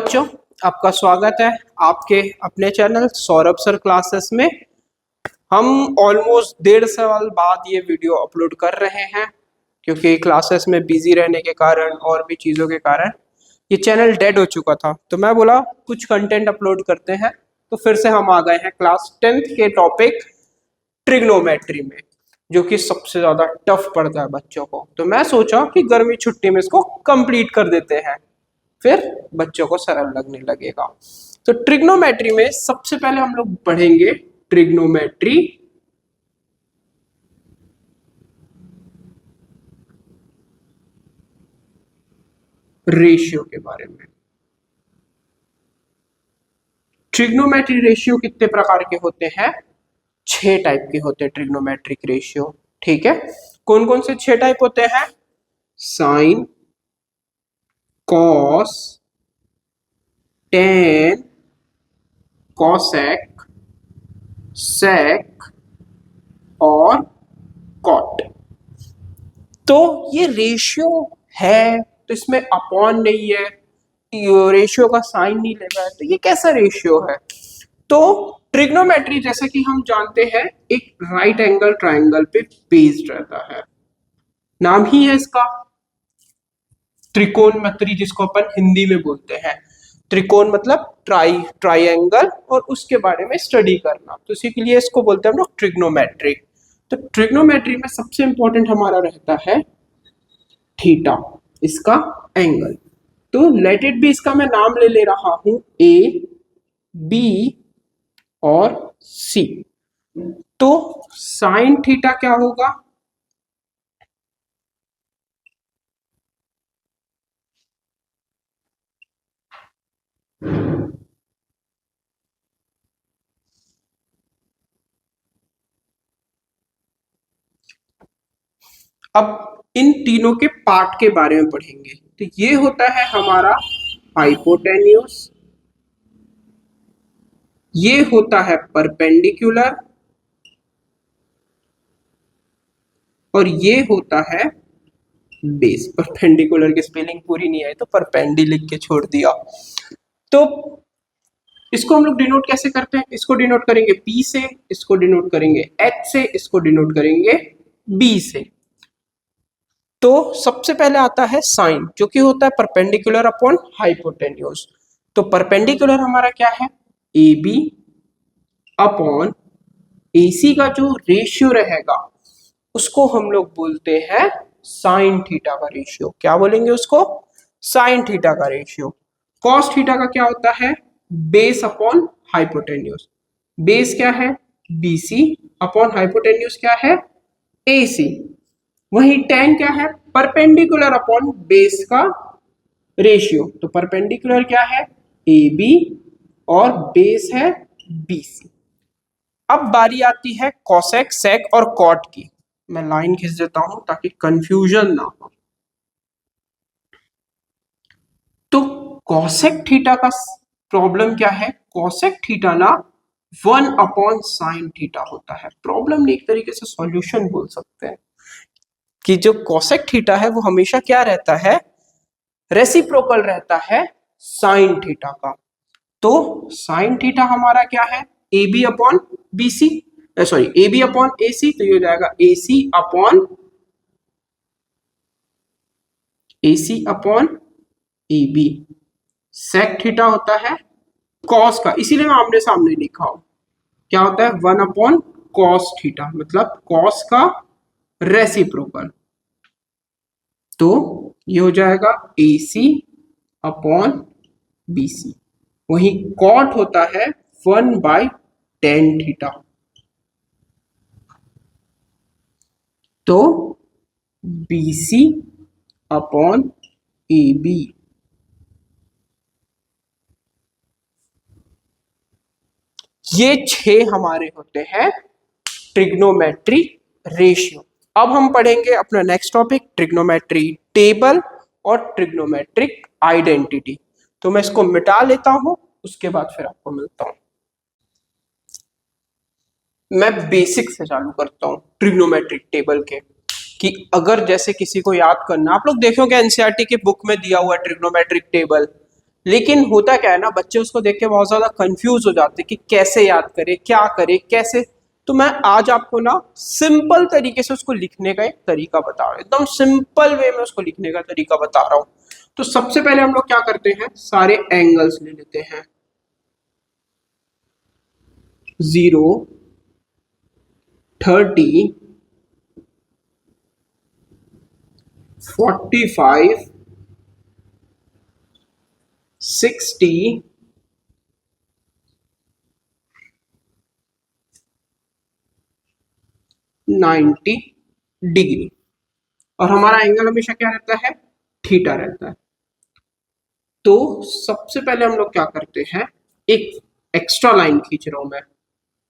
बच्चों, आपका स्वागत है आपके अपने चैनल सौरभ सर क्लासेस में। हम ऑलमोस्ट 1.5 साल बाद ये वीडियो अपलोड कर रहे हैं क्योंकि क्लासेस में बिजी रहने के कारण और भी चीज़ों के कारण ये चैनल डेड हो चुका था। तो मैं बोला कुछ कंटेंट अपलोड करते हैं, तो फिर से हम आ गए हैं क्लास 10th के टॉपिक ट्रिग्नोमेट्री में, जो कि सबसे ज़्यादा टफ पड़ता है बच्चों को। तो मैं सोचा कि गर्मी छुट्टी में इसको कंप्लीट कर देते हैं, फिर बच्चों को सरल लगने लगेगा। तो ट्रिग्नोमेट्री में सबसे पहले हम लोग पढ़ेंगे ट्रिग्नोमेट्री रेशियो के बारे में। ट्रिग्नोमेट्री रेशियो कितने प्रकार के होते हैं? 6 टाइप के होते हैं ट्रिग्नोमेट्रिक रेशियो। ठीक है, कौन कौन से 6 टाइप होते हैं? साइन, कॉस, टेन, कॉसेक, सेक और कॉट। तो ये रेशियो है, तो इसमें अपॉन नहीं है, रेशियो का साइन नहीं ले रहा है, तो ये कैसा रेशियो है? तो ट्रिग्नोमेट्री जैसा कि हम जानते हैं एक राइट एंगल ट्रायंगल पे बेस्ड रहता है। नाम ही है इसका त्रिकोणमिति, जिसको अपन हिंदी में बोलते हैं। त्रिकोण मतलब ट्राइंगल, और उसके बारे में स्टडी करना, तो इसी के लिए इसको बोलते हैं हम लोग ट्रिग्नोमेट्री। तो ट्रिग्नोमेट्री में सबसे इंपॉर्टेंट हमारा रहता है थीटा, इसका एंगल। तो लेट इट बी, इसका मैं नाम ले रहा हूं ए, बी और सी। तो साइन थीटा क्या होगा? अब इन तीनों के पार्ट के बारे में पढ़ेंगे। तो ये होता है हमारा हाइपोटेन्यूज, ये होता है परपेंडिकुलर, और ये होता है बेस। परपेंडिकुलर की स्पेलिंग पूरी नहीं आई तो परपेंडी लिख के छोड़ दिया। तो इसको हम लोग डिनोट कैसे करते हैं? इसको डिनोट करेंगे P से, इसको डिनोट करेंगे H से, इसको डिनोट करेंगे B से। तो सबसे पहले आता है साइन, जो कि होता है परपेंडिकुलर अपॉन हाइपोटेन्यूज। तो परपेंडिकुलर हमारा क्या है? AB अपॉन AC का जो रेशियो रहेगा उसको हम लोग बोलते हैं साइन थीटा का रेशियो। क्या बोलेंगे उसको? साइन थीटा का रेशियो। कॉस थीटा का क्या होता है? Base upon hypotenuse. बेस क्या है? BC अपॉन हाइपोटेन्यूज क्या है? AC। वही टेन क्या है? परपेंडिकुलर अपॉन बेस का रेशियो। तो परपेंडिकुलर क्या है? AB और बेस है BC। अब बारी आती है कॉसेक, सेक और कॉट की। मैं लाइन खींच देता हूं ताकि कंफ्यूजन ना हो। तो कॉसेक थीटा का प्रॉब्लम क्या है? कॉसेक थीटा ना 1 अपॉन साइन थीटा होता है। प्रॉब्लम नहीं, एक तरीके से सॉल्यूशन बोल सकते हैं कि जो कॉसेक थीटा है वो हमेशा क्या रहता है? रेसिप्रोकल रहता है साइन थीटा का। तो साइन थीटा हमारा क्या है? AB upon BC, sorry AB upon AC। तो ये हो जाएगा AC upon AB। Sec theta होता है कॉस का, इसीलिए मैं आमने सामने लिखा हूं। क्या होता है? 1 अपॉन कॉस थीटा, मतलब कॉस का रेसिप्रोकल। तो ये हो जाएगा AC अपॉन BC। वही कॉट होता है 1/tan थीटा। तो BC अपॉन AB। ये 6 हमारे होते हैं ट्रिग्नोमेट्री रेशियो। अब हम पढ़ेंगे अपना नेक्स्ट टॉपिक ट्रिग्नोमेट्री टेबल और ट्रिग्नोमेट्रिक आइडेंटिटी। तो मैं इसको मिटा लेता हूं, उसके बाद फिर आपको मिलता हूं। मैं बेसिक से चालू करता हूं ट्रिग्नोमेट्रिक टेबल के, कि अगर जैसे किसी को याद करना, आप लोग देखोगे एनसीईआरटी की बुक में दिया हुआ ट्रिग्नोमेट्रिक टेबल, लेकिन होता क्या है ना, बच्चे उसको देख के बहुत ज्यादा कंफ्यूज हो जाते हैं कि कैसे याद करे, क्या करे, कैसे। तो मैं आज आपको ना सिंपल तरीके से उसको लिखने का एक तरीका बता रहा हूँ, एकदम सिंपल वे में उसको लिखने का तरीका बता रहा हूँ। तो सबसे पहले हम लोग क्या करते हैं, सारे एंगल्स ले लेते हैं। 0, 30, 45, 60, 90 डिग्री। और हमारा एंगल हमेशा क्या रहता है, थीटा रहता है। तो सबसे पहले हम लोग क्या करते हैं, एक एक्स्ट्रा लाइन खींच रहा हूं मैं।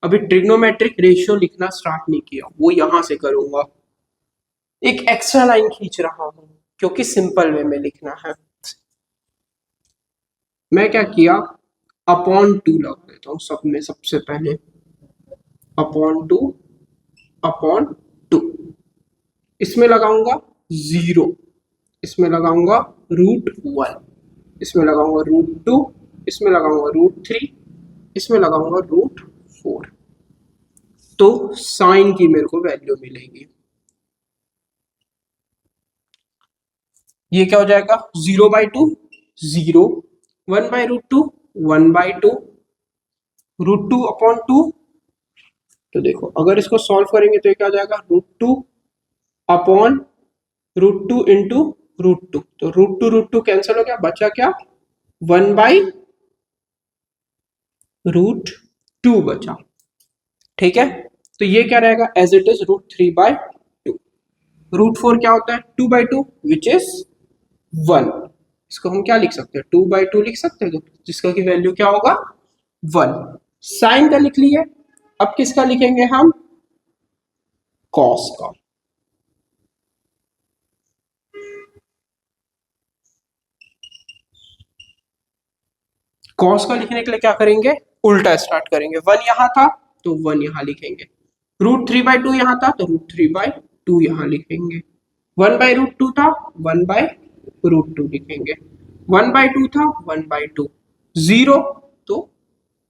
अभी ट्रिग्नोमेट्रिक रेशियो लिखना स्टार्ट नहीं किया, वो यहां से करूंगा। एक एक्स्ट्रा लाइन खींच रहा हूं क्योंकि सिंपल वे में लिखना है। मैं क्या किया, अपॉन 2 लगा देता हूं सब में। सबसे पहले अपॉन 2, अपॉन 2, इसमें लगाऊंगा 0, इसमें लगाऊंगा √1, इसमें लगाऊंगा √2, इसमें लगाऊंगा √3, इसमें लगाऊंगा √4। तो साइन की मेरे को वैल्यू मिलेगी। ये क्या हो जाएगा, 0/2 0, 1/√2 1/2, √2/2। तो देखो अगर इसको सॉल्व करेंगे तो ये क्या हो जाएगा, √2 अपॉन √2 इंटू √2। तो √2 कैंसिल हो गया, बचा क्या, 1/√2 बचा। ठीक है, तो ये क्या रहेगा, एज इट इज √3/2। √4 क्या होता है, 2/2 विच इज 1। इसको हम क्या लिख सकते हैं, 2/2 लिख सकते हैं, तो जिसका की वैल्यू क्या होगा, 1। साइन का लिख लिए, अब किसका लिखेंगे हम, कॉस का। कॉस का लिखने के लिए क्या करेंगे, उल्टा स्टार्ट करेंगे। 1 यहां था तो 1 यहां लिखेंगे, √3/2 यहां था तो √3/2 यहां लिखेंगे, 1/√2 था 1/√2 लिखेंगे, 1/2 था 1/2, 0 तो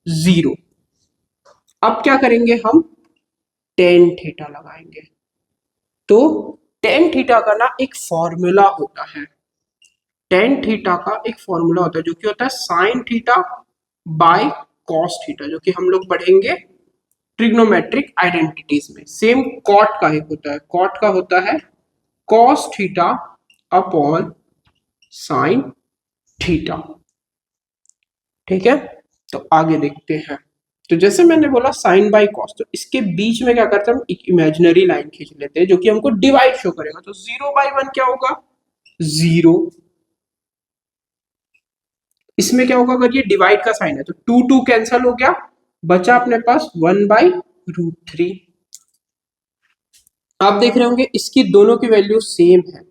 0। अब क्या करेंगे हम, टेन थीटा लगाएंगे। तो टेन थीटा का ना एक फॉर्मूला होता है, टेन थीटा का एक फॉर्मूला होता है जो कि होता है sine theta by cos theta, जो कि हम लोग पढ़ेंगे ट्रिग्नोमेट्रिक आइडेंटिटीज में। सेम कॉट का एक होता है, कॉट का होता है cos theta upon sine theta. ठीक है, तो आगे देखते हैं। तो जैसे मैंने बोला साइन बाय कॉस, तो इसके बीच में क्या करते हैं, हम एक इमेजिनरी लाइन खींच लेते हैं जो कि हमको डिवाइड शो करेगा। तो 0/1 क्या होगा, 0। इसमें क्या होगा, अगर ये डिवाइड का साइन है तो 2 कैंसल हो गया, बचा अपने पास 1/√3। आप देख रहे होंगे इसकी दोनों की वैल्यू सेम है,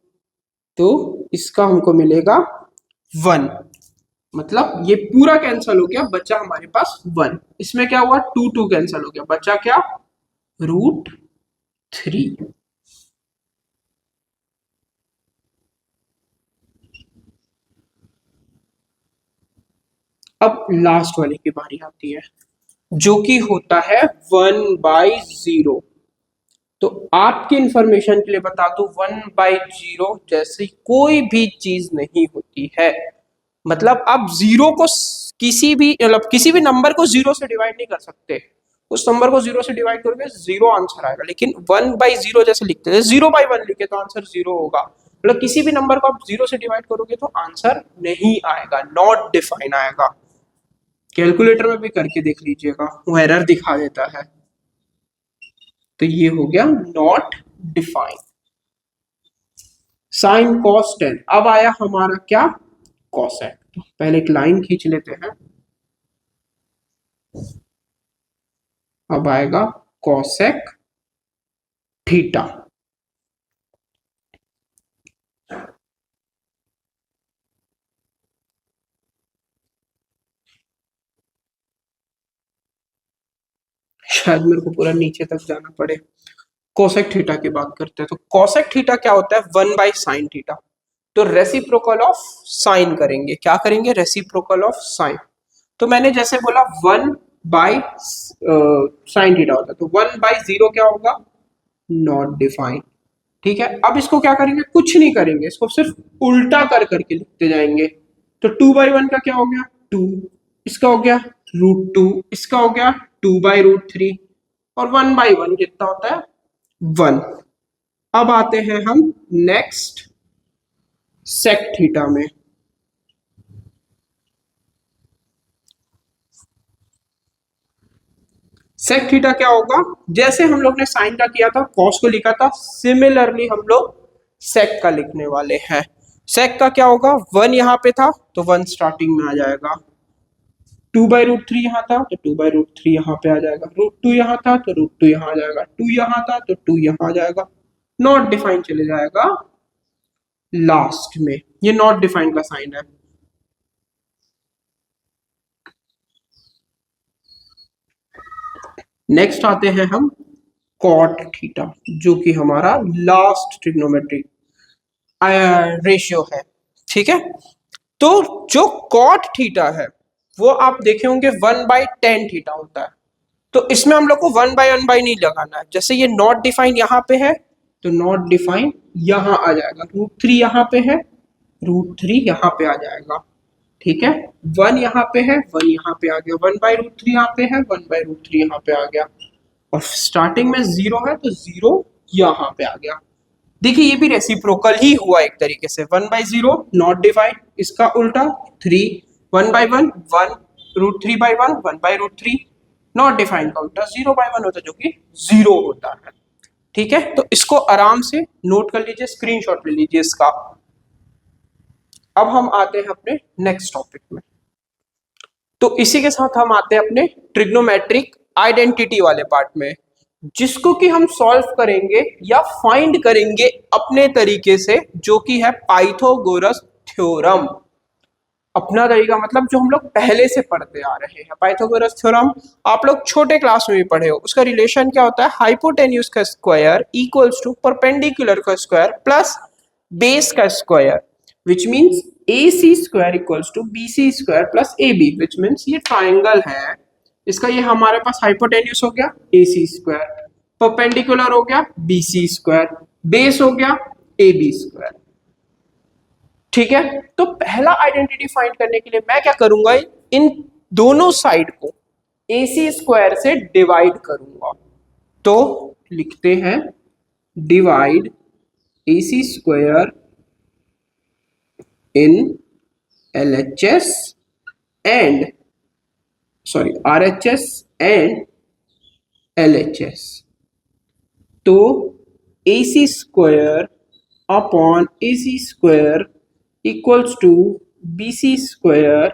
तो इसका हमको मिलेगा 1। मतलब ये पूरा कैंसल हो गया, बचा हमारे पास 1। इसमें क्या हुआ, 2 कैंसल हो गया, बचा क्या, √3। अब लास्ट वाले की बारी आती है जो कि होता है 1/0। तो आपकी इंफॉर्मेशन के लिए बता दूं, 1/0 जैसी कोई भी चीज नहीं होती है। मतलब आप जीरो को किसी भी, मतलब किसी भी नंबर को 0 से डिवाइड नहीं कर सकते। उस नंबर को 0 से डिवाइड करोगे 0 आंसर आएगा, लेकिन 1/0 जैसे लिखते हैं, 0/1 लिखे तो आंसर 0 होगा। मतलब किसी भी नंबर को आप 0 से डिवाइड करोगे तो आंसर नहीं आएगा, नॉट डिफाइन आएगा। कैलकुलेटर में भी करके देख लीजिएगा, वो एरर दिखा देता है। तो ये हो गया not define. Sine cos tan, अब आया हमारा क्या, कॉसेक। तो पहले एक लाइन खींच लेते हैं, अब आएगा कॉसेक थीटा। शायद मेरे को पूरा नीचे तक जाना पड़े। कोसेक थीटा की बात करते हैं, तो कोसेक थीटा क्या होता है, 1/sin थीटा। तो रेसिप्रोकल ऑफ साइन करेंगे। क्या करेंगे? Reciprocal of sine. तो मैंने जैसे बोला 1 बाई साइन थीटा होता है, तो 1/0 क्या होगा? Not define. ठीक है, अब इसको क्या करेंगे? कुछ नहीं करेंगे, इसको सिर्फ उल्टा कर करके लिखते जाएंगे। तो 2/1 का क्या हो गया? 2, इसका हो गया √2, इसका हो गया 2/√3, और 1/1 कितना होता है? 1। अब आते हैं हम नेक्स्ट सेक थीटा में। सेक थीटा क्या होगा? जैसे हम लोग ने साइन का किया था, कॉस को लिखा था, सिमिलरली हम लोग सेक का लिखने वाले हैं। सेक का क्या होगा? 1 यहां पे था तो 1 स्टार्टिंग में आ जाएगा, 2/√3 यहाँ था तो 2/√3 यहाँ पे आ जाएगा, √2 यहाँ था तो √2 यहाँ आ जाएगा, 2 यहाँ था तो 2 यहाँ आ जाएगा, नॉट डिफाइन चले जाएगा लास्ट में। ये नॉट डिफाइन का साइन है। नेक्स्ट आते हैं हम कॉट थीटा, जो कि हमारा लास्ट ट्रिग्नोमेट्रिक रेशियो है। ठीक है, तो जो कॉट थीटा है वो आप देखे होंगे 1/tan थीटा होता है। तो इसमें हम लोग को 1/1 नहीं लगाना है। जैसे ये नॉट डिफाइन यहाँ पे है तो नॉट डिफाइन यहाँ आ जाएगा, √3 यहाँ पे है, √3 यहाँ पे आ जाएगा। ठीक है, 1 यहाँ पे है, 1 यहाँ पे आ गया, 1/√3 यहाँ पे है, 1/√3 यहाँ पे आ गया, और स्टार्टिंग में 0 है तो 0 यहाँ पे आ गया। देखिए ये भी रेसिप्रोकल ही हुआ एक तरीके से। 1/0 नॉट डिफाइन, इसका उल्टा 3, 1/1 1, √3/1 1/√3, नॉट डिफाइन का उल्टा 0/1 होता है, जो कि 0 होता है। ठीक है, तो इसको आराम से नोट कर लीजिए, स्क्रीनशॉट ले लीजिए इसका। अब हम आते हैं अपने नेक्स्ट टॉपिक में। तो इसी के साथ हम आते हैं अपने ट्रिग्नोमेट्रिक आइडेंटिटी वाले पार्ट में, जिसको कि हम सॉल्व करेंगे या फाइंड करेंगे अपने तरीके से, जो कि है पाइथागोरस थ्योरम। अपना तरीका मतलब जो हम लोग पहले से पढ़ते आ रहे हैं। पाइथागोरस थ्योरम आप लोग छोटे क्लास में भी पढ़े हो। उसका रिलेशन क्या होता है? हाइपोटेन्यूज का स्क्वायर इक्वल्स टू परपेंडिकुलर का स्क्वायर प्लस बेस का square, which means AC square equals to BC square plus AB, which means ये ट्राइंगल है, इसका ये हमारे पास हाइपोटेन्यूज हो गया AC स्क्वायर, परपेंडिकुलर हो गया BC स्क्वायर, बेस हो गया AB स्क्वायर। ठीक है, तो पहला आइडेंटिटी फाइंड करने के लिए मैं क्या करूंगा? इन दोनों साइड को AC स्क्वायर से डिवाइड करूंगा। तो लिखते हैं divide AC square in LHS and RHS and LHS। तो AC square upon AC square equals to BC square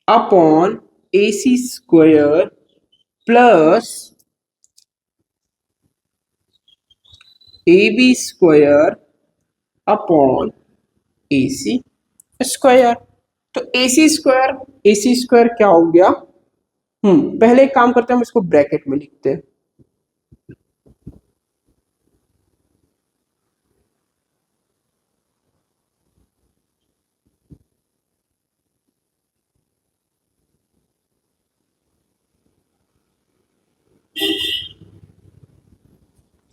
upon AC square plus AB square upon AC square. तो AC square क्या हो गया? पहले एक काम करते हैं, हम इसको ब्रैकेट में लिखते हैं।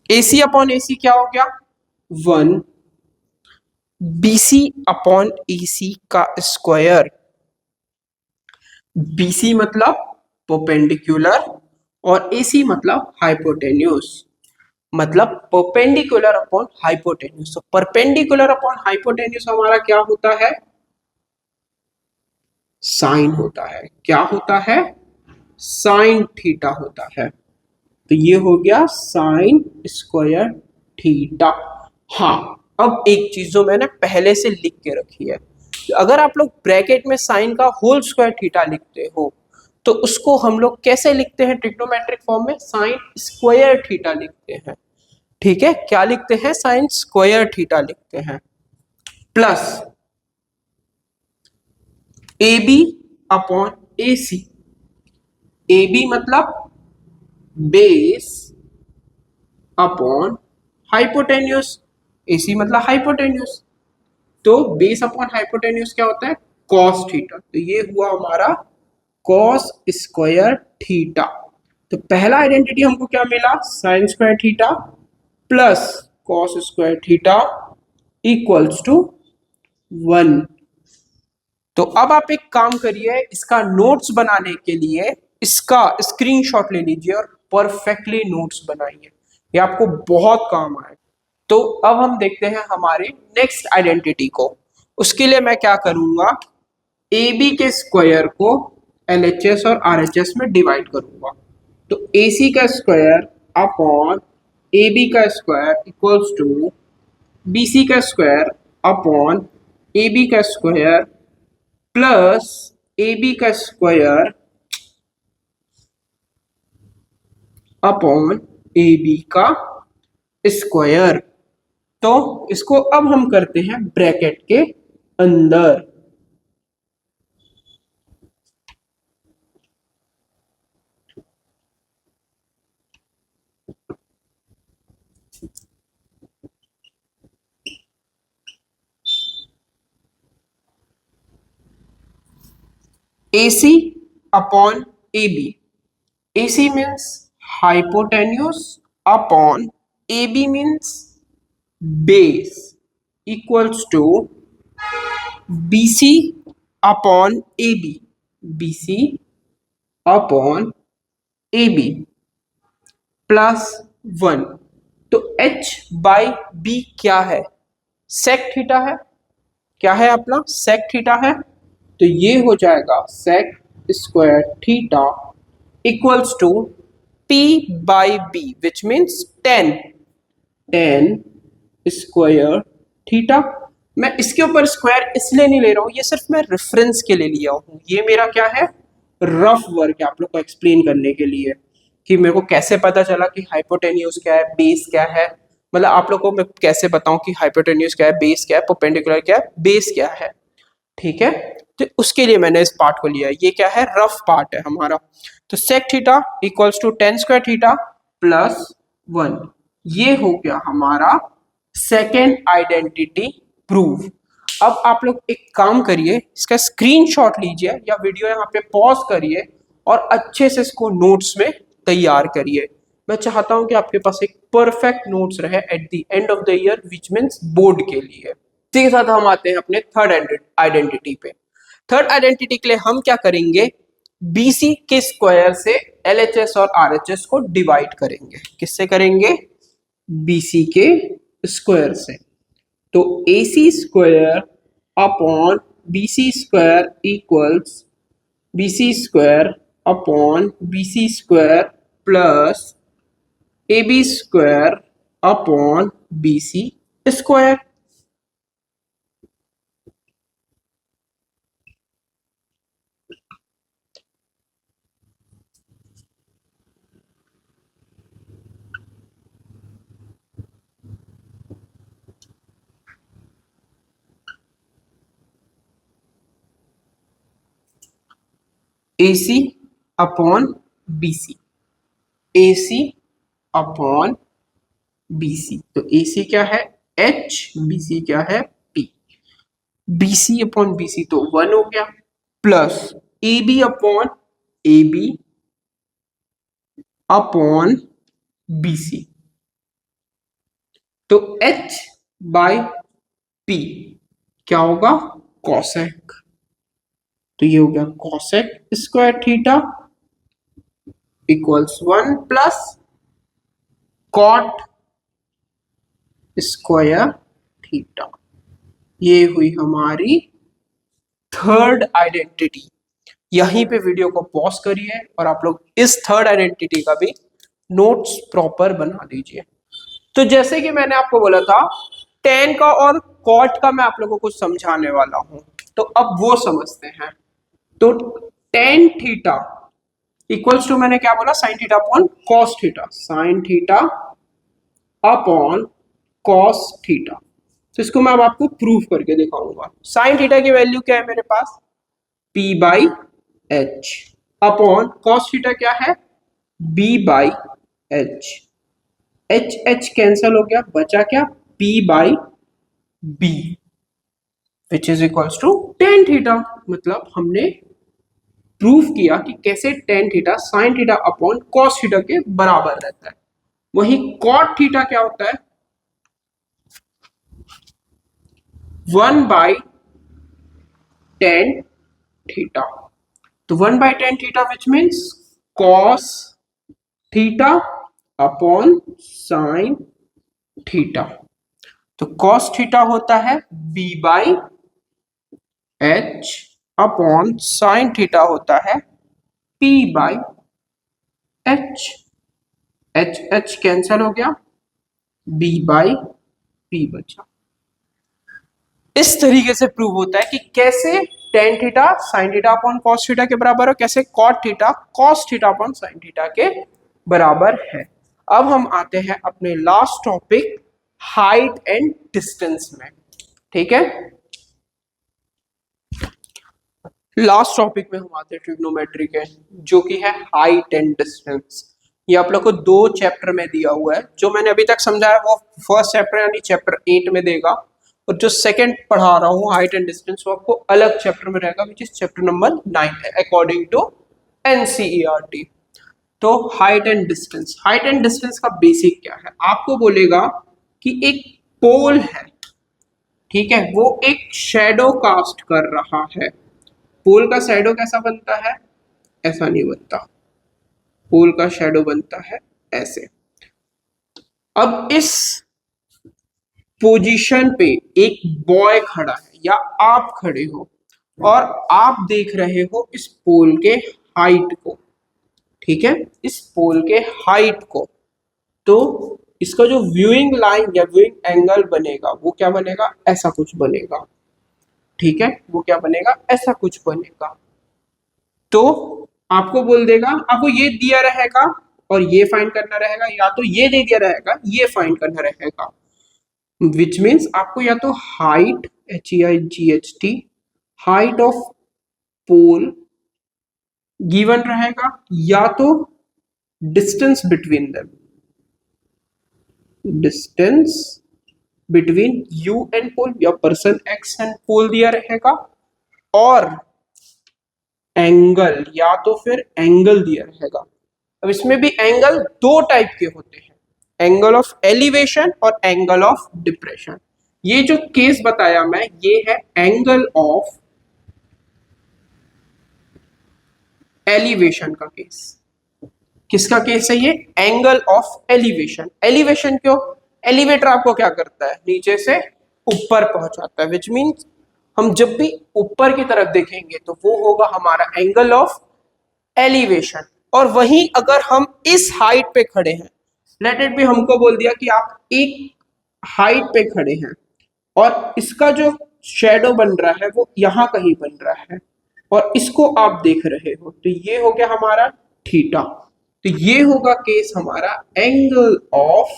AC अपॉन AC क्या हो गया? 1, BC अपॉन AC का स्क्वायर। BC मतलब परपेंडिकुलर और AC मतलब हाइपोटेन्यूज, मतलब परपेंडिकुलर अपॉन हाइपोटेन्यूज। तो परपेंडिकुलर अपॉन हाइपोटेन्यूज हमारा क्या होता है? साइन होता है। क्या होता है? साइन थीटा होता है। तो ये हो गया साइन स्क्वायर थीटा। हाँ, अब एक चीज जो मैंने पहले से लिख के रखी है, अगर आप लोग ब्रैकेट में साइन का होल स्क्वायर थीटा लिखते हो तो उसको हम लोग कैसे लिखते हैं? ट्रिग्नोमेट्रिक फॉर्म में साइन स्क्वायर थीटा लिखते हैं। ठीक है, क्या लिखते हैं? साइन स्क्वायर थीटा लिखते हैं, plus AB upon AC। AB मतलब बेस अपॉन हाइपोटेन्यूज, AC मतलब हाइपोटेन्यूज। तो बेस अपॉन हाइपोटेन्यूज क्या होता है, कॉस थीटा। तो ये हुआ हमारा कॉस स्क्वायर थीटा। तो पहला आइडेंटिटी हमको क्या मिला, sine square theta plus cos square theta equals to 1। तो अब आप एक काम करिए, इसका नोट्स बनाने के लिए इसका स्क्रीनशॉट ले लीजिए और परफेक्टली नोट्स बनाइए, ये आपको बहुत काम आए। तो अब हम देखते हैं हमारे नेक्स्ट आइडेंटिटी को। उसके लिए मैं क्या करूंगा, ए बी के स्क्वायर को एलएचएस और आरएचएस में डिवाइड करूंगा। तो ए सी का स्क्वायर अपॉन ए बी का square equals to B C का स्क्वायर अपॉन ए बी का स्क्वायर प्लस ए बी का स्क्वायर अपॉन ए बी का स्क्वायर। तो इसको अब हम करते हैं ब्रैकेट के अंदर। AC upon AB. AC means hypotenuse upon AB means base equals to BC upon AB. BC upon AB plus 1। तो H बाई B क्या है, सेक थीटा है। क्या है अपना, सेक थीटा है। तो ये हो जाएगा sec square theta equals to P by B which means 10 square theta. मैं इसके ऊपर स्क्वायर इसलिए नहीं ले रहा हूं, ये सिर्फ मैं रेफरेंस के लिए लिया हूं। ये मेरा क्या है, रफ वर्क है आप लोग को एक्सप्लेन करने के लिए कि मेरे को कैसे पता चला कि हाइपोटेन्यूज क्या है, बेस क्या है। मतलब आप लोग को मैं कैसे बताऊं कि हाइपोटेन्यूज क्या है, बेस क्या है, परपेंडिकुलर क्या है, बेस क्या है। ठीक है, तो उसके लिए मैंने इस पार्ट को लिया। ये क्या है, रफ पार्ट है हमारा। तो sec theta equals to 10 square theta plus 1। ये हो गया हमारा सेकेंड आइडेंटिटी प्रूव। अब आप लोग एक काम करिए, इसका स्क्रीनशॉट लीजिए या वीडियो यहाँ पे पॉज करिए और अच्छे से इसको नोट्स में तैयार करिए। मैं चाहता हूं कि आपके पास एक परफेक्ट नोट्स रहे at the end of the year which means board के लिए। इसी के साथ हम आते हैं अपने थर्ड आइडेंटिटी पे। थर्ड आइडेंटिटी के लिए हम क्या करेंगे, बीसी के स्क्वायर से एलएचएस और आरएचएस को डिवाइड करेंगे। किससे करेंगे, बीसी के स्क्वायर से। तो AC square upon BC square equals BC square upon BC square plus AB square upon BC square. AC upon BC, AC upon BC। तो AC क्या है H, BC क्या है P। BC अपॉन BC तो 1 हो गया plus AB upon AB upon BC। तो H by P क्या होगा, कॉसेक। तो ये हो गया cosec square theta equals 1 plus cot square theta. ये हुई हमारी थर्ड आइडेंटिटी। यहीं पे वीडियो को पॉज करिए और आप लोग इस थर्ड आइडेंटिटी का भी नोट्स प्रॉपर बना दीजिए। तो जैसे कि मैंने आपको बोला था, टेन का और कॉट का मैं आप लोगों को समझाने वाला हूं, तो अब वो समझते हैं। तो टेन थीटा इक्वल्स टू, मैंने क्या बोला, sign theta upon cos theta. Sine theta upon cos theta. तो इसको मैं अब आपको प्रूफ करके दिखाऊंगा। साइन थीटा की वैल्यू क्या है मेरे पास, P by H upon cos theta क्या है, B by H. H H cancel हो गया, बचा क्या, P by B। Which is equals to tan theta. मतलब हमने प्रूफ किया कि कैसे tan theta sine theta upon cos theta के बराबर रहता है। वही कॉट थीटा क्या होता है, 1/tan थीटा। तो 1/tan theta which means cos theta upon sine theta. तो कॉस थीटा होता है b/h अपॉन साइन थीटा होता है p/h। h कैंसल हो गया, b/p बचा। इस तरीके से प्रूव होता है कि कैसे tan theta sine theta upon cos theta के बराबर है, कैसे cot theta cos theta upon sine theta के बराबर है। अब हम आते हैं अपने last topic height and distance में। ठीक है, लास्ट टॉपिक में हम आते हैं ट्रिग्नोमेट्री के, जो कि है हाइट एंड डिस्टेंस। ये आप लोग को 2 चैप्टर में दिया हुआ है। जो मैंने अभी तक समझाया वो फर्स्ट चैप्टर यानी चैप्टर 8 में देगा, और जो सेकंड पढ़ा रहा हूँ हाइट एंड डिस्टेंस वो आपको अलग चैप्टर में रहेगा, विच इज चैप्टर नंबर 9 है अकॉर्डिंग टू एनसीईआरटी। तो height and distance, height and distance का बेसिक क्या है, आपको बोलेगा कि एक पोल है, ठीक है, वो एक शैडो कास्ट कर रहा है। पोल का शैडो कैसा बनता है, ऐसा नहीं बनता, पोल का शैडो बनता है ऐसे। अब इस पोजीशन पे एक बॉय खड़ा है या आप खड़े हो और आप देख रहे हो इस पोल के हाइट को, ठीक है, इस पोल के हाइट को। तो इसका जो व्यूइंग लाइन या व्यूइंग एंगल बनेगा वो क्या बनेगा, ऐसा कुछ बनेगा, ठीक है, वो क्या बनेगा, ऐसा कुछ बनेगा। तो आपको बोल देगा, आपको ये दिया रहेगा और ये फाइंड करना रहेगा, या तो ये दे दिया रहेगा ये फाइंड करना रहेगा, विच मीन्स आपको या तो height HEIGHT height of pole given रहेगा, या तो distance between them, distance between you and pole या पर्सन एक्स एंड पोल दिया रहेगा, और एंगल या तो फिर एंगल दिया रहेगा। अब इसमें भी एंगल 2 टाइप के होते हैं, एंगल ऑफ एलिवेशन और एंगल ऑफ डिप्रेशन। ये जो केस बताया मैं, ये है एंगल ऑफ एलिवेशन का केस। किसका केस है ये, एंगल ऑफ एलिवेशन। एलिवेशन क्यों, एलिवेटर आपको क्या करता है, नीचे से ऊपर पहुंचाता है, विच मीन्स हम जब भी ऊपर की तरफ देखेंगे तो वो होगा हमारा एंगल ऑफ एलिवेशन। और वहीं अगर हम इस हाइट पे खड़े हैं, लेट इट भी हमको बोल दिया कि आप एक हाइट पे खड़े हैं और इसका जो शेडो बन रहा है वो यहां कहीं बन रहा है और इसको आप देख रहे हो, तो ये हो गया हमारा थीटा। तो ये होगा केस हमारा एंगल ऑफ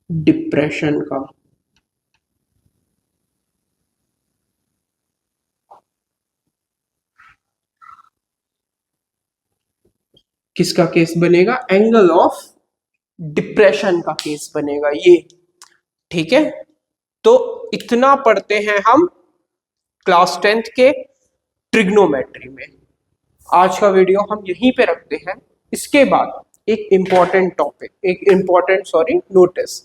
डिप्रेशन का। किसका केस बनेगा, एंगल ऑफ डिप्रेशन का केस बनेगा ये, ठीक है। तो इतना पढ़ते हैं हम क्लास 10th के ट्रिग्नोमेट्री में। आज का वीडियो हम यहीं पे रखते हैं। इसके बाद एक इंपॉर्टेंट टॉपिक, एक इंपॉर्टेंट नोटिस,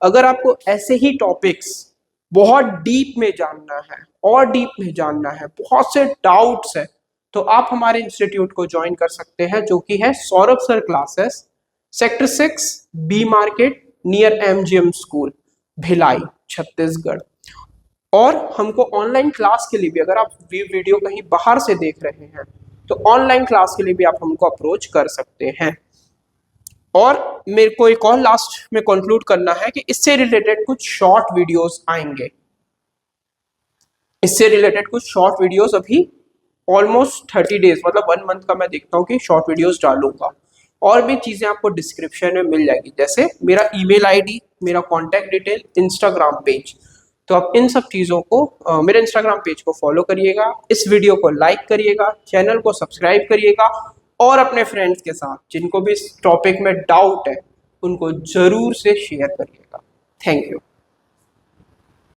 अगर आपको ऐसे ही टॉपिक्स बहुत डीप में जानना है और डीप में जानना है, बहुत से डाउट्स है, तो आप हमारे इंस्टीट्यूट को ज्वाइन कर सकते हैं, जो कि है Saurabh sir classes, sector 6 B market near MGM school, Bhilai, Chhattisgarh. और हमको ऑनलाइन क्लास के लिए भी, अगर आप वीडियो कहीं बाहर से देख रहे हैं तो ऑनलाइन क्लास के लिए भी आप हमको अप्रोच कर सकते हैं। और मेरे को एक और लास्ट में कंक्लूड करना है कि इससे रिलेटेड कुछ शॉर्ट वीडियोस आएंगे, इससे रिलेटेड कुछ शॉर्ट वीडियोस अभी ऑलमोस्ट 30 डेज मतलब 1 मंथ का मैं देखता हूँ कि शॉर्ट वीडियोस डालूंगा। और भी चीजें आपको डिस्क्रिप्शन में मिल जाएगी, जैसे मेरा ईमेल आईडी, मेरा कॉन्टैक्ट डिटेल, इंस्टाग्राम पेज। तो आप इन सब चीज़ों को मेरे इंस्टाग्राम पेज को फॉलो करिएगा, इस वीडियो को लाइक करिएगा, चैनल को सब्सक्राइब करिएगा, और अपने फ्रेंड्स के साथ जिनको भी इस टॉपिक में डाउट है उनको जरूर से शेयर करिएगा। Thank you.